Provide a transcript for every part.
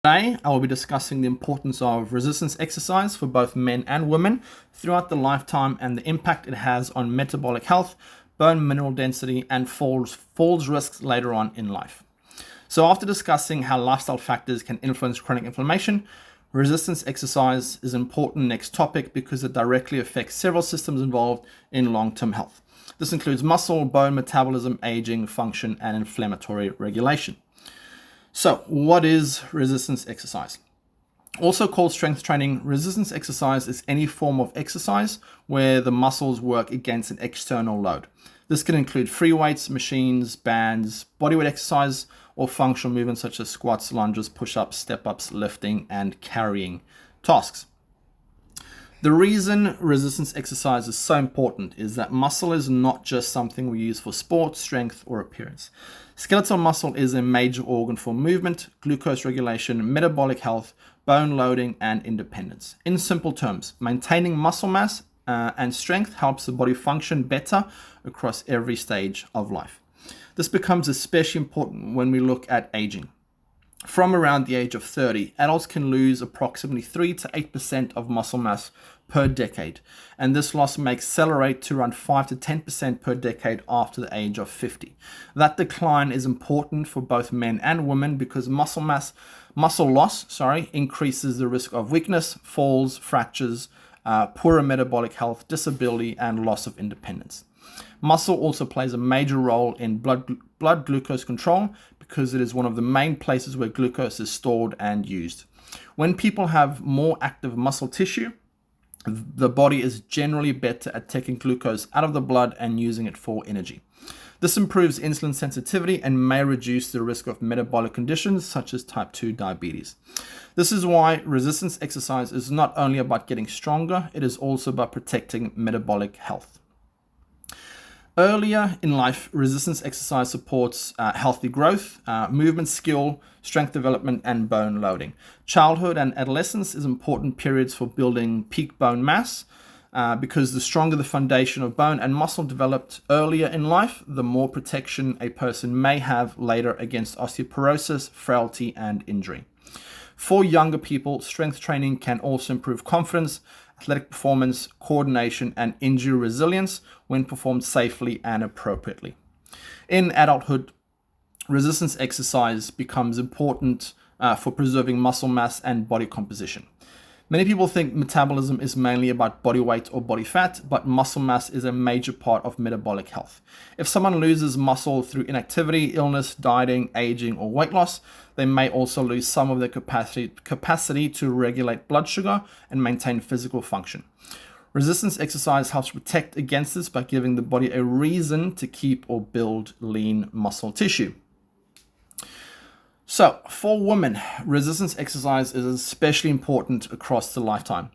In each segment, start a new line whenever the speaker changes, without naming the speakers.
Today, I will be discussing the importance of resistance exercise for both men and women throughout the lifetime and the impact it has on metabolic health, bone mineral density, and falls risks later on in life. So after discussing how lifestyle factors can influence chronic inflammation, resistance exercise is an important next topic because it directly affects several systems involved in long-term health. This includes muscle, bone metabolism, aging, function, and inflammatory regulation. So, what is resistance exercise? Also called strength training, resistance exercise is any form of exercise where the muscles work against an external load. This can include free weights, machines, bands, bodyweight exercise, or functional movements such as squats, lunges, push-ups, step-ups, lifting, and carrying tasks. The reason resistance exercise is so important is that muscle is not just something we use for sport, strength, or appearance. Skeletal muscle is a major organ for movement, glucose regulation, metabolic health, bone loading, and independence. In simple terms, maintaining muscle mass and strength helps the body function better across every stage of life. This becomes especially important when we look at aging. From around the age of 30, adults can lose approximately 3 to 8% of muscle mass per decade, and this loss may accelerate to around 5 to 10% per decade after the age of 50. That decline is important for both men and women because muscle loss increases the risk of weakness, falls, fractures, poorer metabolic health, disability, and loss of independence. Muscle also plays a major role in blood glucose control because it is one of the main places where glucose is stored and used. When people have more active muscle tissue, the body is generally better at taking glucose out of the blood and using it for energy. This improves insulin sensitivity and may reduce the risk of metabolic conditions such as type 2 diabetes. This is why resistance exercise is not only about getting stronger, it is also about protecting metabolic health. Earlier in life, resistance exercise supports healthy growth, movement skill, strength development, and bone loading. Childhood and adolescence is important periods for building peak bone mass because the stronger the foundation of bone and muscle developed earlier in life, the more protection a person may have later against osteoporosis, frailty, and injury. For younger people, strength training can also improve confidence, athletic performance, coordination, and injury resilience when performed safely and appropriately. In adulthood, resistance exercise becomes important for preserving muscle mass and body composition. Many people think metabolism is mainly about body weight or body fat, but muscle mass is a major part of metabolic health. If someone loses muscle through inactivity, illness, dieting, aging, or weight loss, they may also lose some of their capacity to regulate blood sugar and maintain physical function. Resistance exercise helps protect against this by giving the body a reason to keep or build lean muscle tissue. So, for women, resistance exercise is especially important across the lifetime,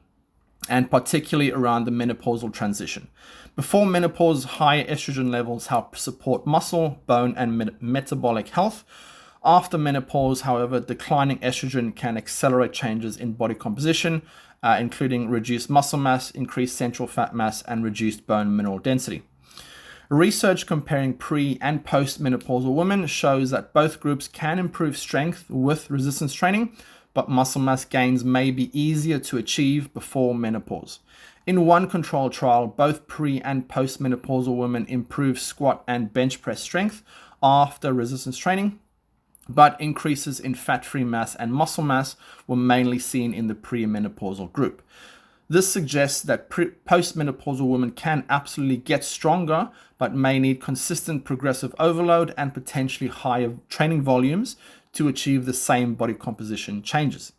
and particularly around the menopausal transition. Before menopause, higher estrogen levels help support muscle, bone, and metabolic health. After menopause, however, declining estrogen can accelerate changes in body composition, including reduced muscle mass, increased central fat mass, and reduced bone mineral density. Research comparing pre- and post-menopausal women shows that both groups can improve strength with resistance training, but muscle mass gains may be easier to achieve before menopause. In one controlled trial, both pre- and post-menopausal women improved squat and bench press strength after resistance training, but increases in fat-free mass and muscle mass were mainly seen in the pre-menopausal group. This suggests that postmenopausal women can absolutely get stronger, but may need consistent progressive overload and potentially higher training volumes to achieve the same body composition changes.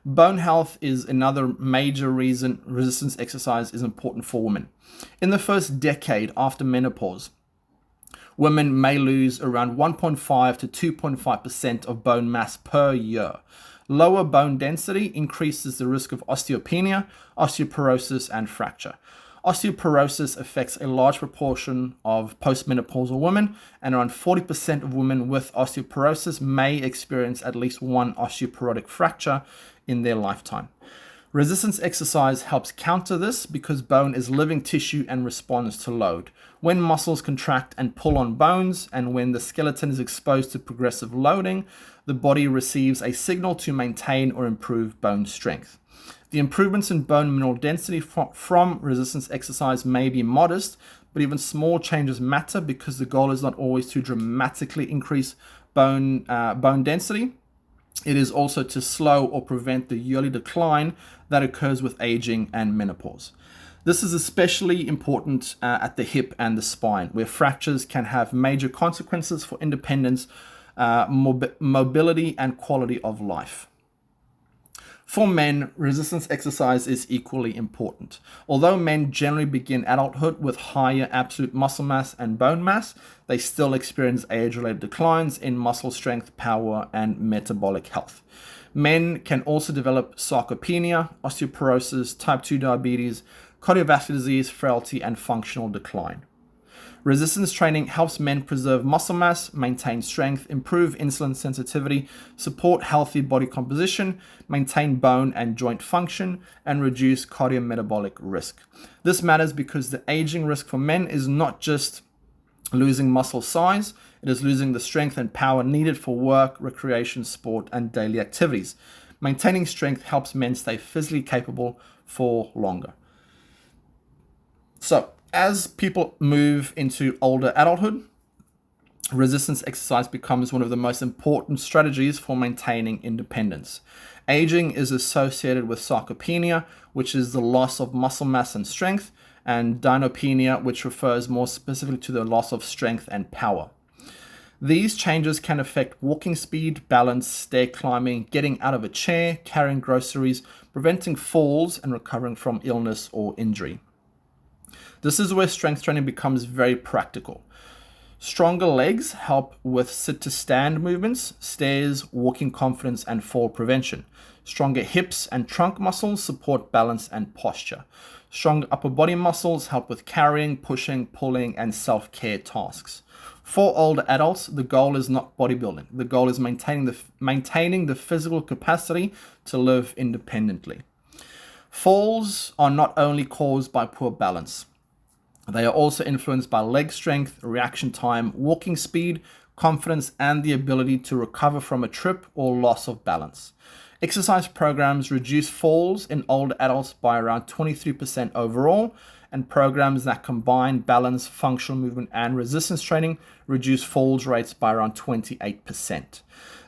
Bone health is another major reason resistance exercise is important for women. In the first decade after menopause, women may lose around 1.5 to 2.5% of bone mass per year. Lower bone density increases the risk of osteopenia, osteoporosis, and fracture. Osteoporosis affects a large proportion of postmenopausal women, and around 40% of women with osteoporosis may experience at least one osteoporotic fracture in their lifetime. Resistance exercise helps counter this because bone is living tissue and responds to load. When muscles contract and pull on bones, and when the skeleton is exposed to progressive loading, the body receives a signal to maintain or improve bone strength. The improvements in bone mineral density from resistance exercise may be modest, but even small changes matter because the goal is not always to dramatically increase bone density. It is also to slow or prevent the yearly decline that occurs with aging and menopause. This is especially important at the hip and the spine, where fractures can have major consequences for independence, mobility, and quality of life. For men, resistance exercise is equally important. Although men generally begin adulthood with higher absolute muscle mass and bone mass, they still experience age-related declines in muscle strength, power, and metabolic health. Men can also develop sarcopenia, osteoporosis, type 2 diabetes, cardiovascular disease, frailty, and functional decline. Resistance training helps men preserve muscle mass, maintain strength, improve insulin sensitivity, support healthy body composition, maintain bone and joint function, and reduce cardiometabolic risk. This matters because the aging risk for men is not just losing muscle size, it is losing the strength and power needed for work, recreation, sport, and daily activities. Maintaining strength helps men stay physically capable for longer. So, as people move into older adulthood, resistance exercise becomes one of the most important strategies for maintaining independence. Aging is associated with sarcopenia, which is the loss of muscle mass and strength, and dynapenia, which refers more specifically to the loss of strength and power. These changes can affect walking speed, balance, stair climbing, getting out of a chair, carrying groceries, preventing falls, and recovering from illness or injury. This is where strength training becomes very practical. Stronger legs help with sit-to-stand movements, stairs, walking confidence, and fall prevention. Stronger hips and trunk muscles support balance and posture. Stronger upper body muscles help with carrying, pushing, pulling, and self-care tasks. For older adults, the goal is not bodybuilding. The goal is maintaining the physical capacity to live independently. Falls are not only caused by poor balance. They are also influenced by leg strength, reaction time, walking speed, confidence, and the ability to recover from a trip or loss of balance. Exercise programs reduce falls in older adults by around 23% overall, and programs that combine balance, functional movement, and resistance training reduce falls rates by around 28%.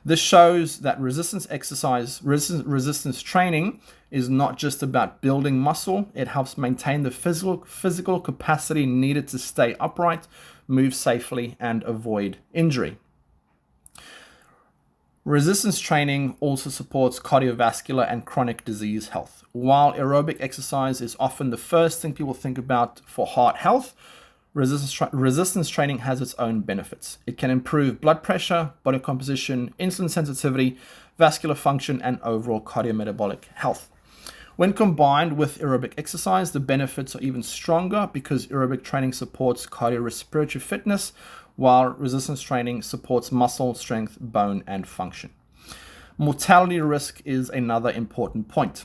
This shows that resistance training is not just about building muscle. It helps maintain the physical capacity needed to stay upright, move safely, and avoid injury. Resistance training also supports cardiovascular and chronic disease health. While aerobic exercise is often the first thing people think about for heart health, resistance training has its own benefits. It can improve blood pressure, body composition, insulin sensitivity, vascular function, and overall cardiometabolic health. When combined with aerobic exercise, the benefits are even stronger because aerobic training supports cardiorespiratory fitness, while resistance training supports muscle strength, bone, and function. Mortality risk is another important point.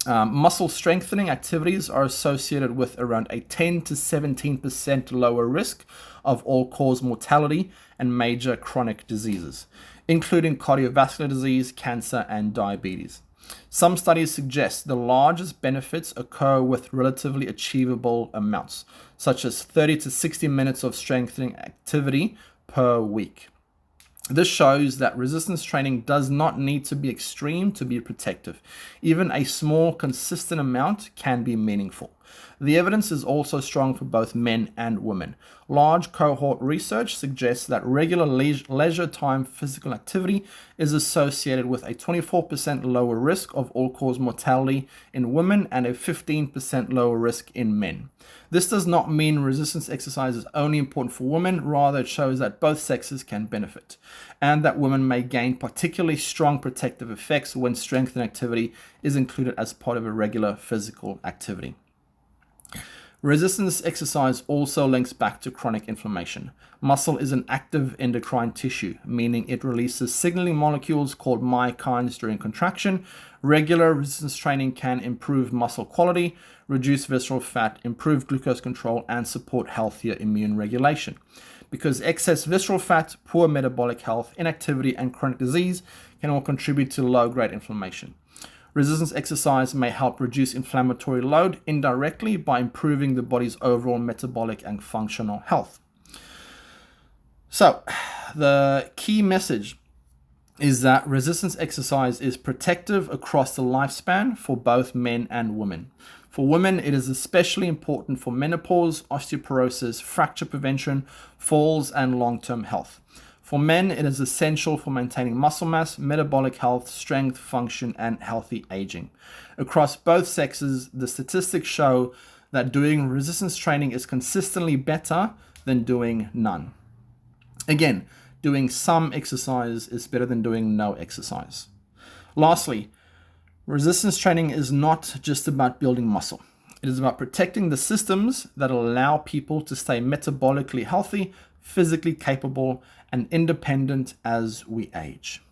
Muscle strengthening activities are associated with around a 10 to 17% lower risk of all-cause mortality and major chronic diseases, including cardiovascular disease, cancer, and diabetes. Some studies suggest the largest benefits occur with relatively achievable amounts, such as 30 to 60 minutes of strengthening activity per week. This shows that resistance training does not need to be extreme to be protective. Even a small, consistent amount can be meaningful. The evidence is also strong for both men and women. Large cohort research suggests that regular leisure time physical activity is associated with a 24% lower risk of all-cause mortality in women and a 15% lower risk in men. This does not mean resistance exercise is only important for women, rather it shows that both sexes can benefit, and that women may gain particularly strong protective effects when strength and activity is included as part of a regular physical activity. Resistance exercise also links back to chronic inflammation. Muscle is an active endocrine tissue, meaning it releases signaling molecules called myokines during contraction. Regular resistance training can improve muscle quality, reduce visceral fat, improve glucose control, and support healthier immune regulation. Because excess visceral fat, poor metabolic health, inactivity, and chronic disease can all contribute to low-grade inflammation. Resistance exercise may help reduce inflammatory load indirectly by improving the body's overall metabolic and functional health. So, the key message is that resistance exercise is protective across the lifespan for both men and women. For women, it is especially important for menopause, osteoporosis, fracture prevention, falls, and long-term health. For men, it is essential for maintaining muscle mass, metabolic health, strength, function, and healthy aging. Across both sexes, the statistics show that doing resistance training is consistently better than doing none. Again, doing some exercise is better than doing no exercise. Lastly, resistance training is not just about building muscle. It is about protecting the systems that allow people to stay metabolically healthy, physically capable, and independent as we age.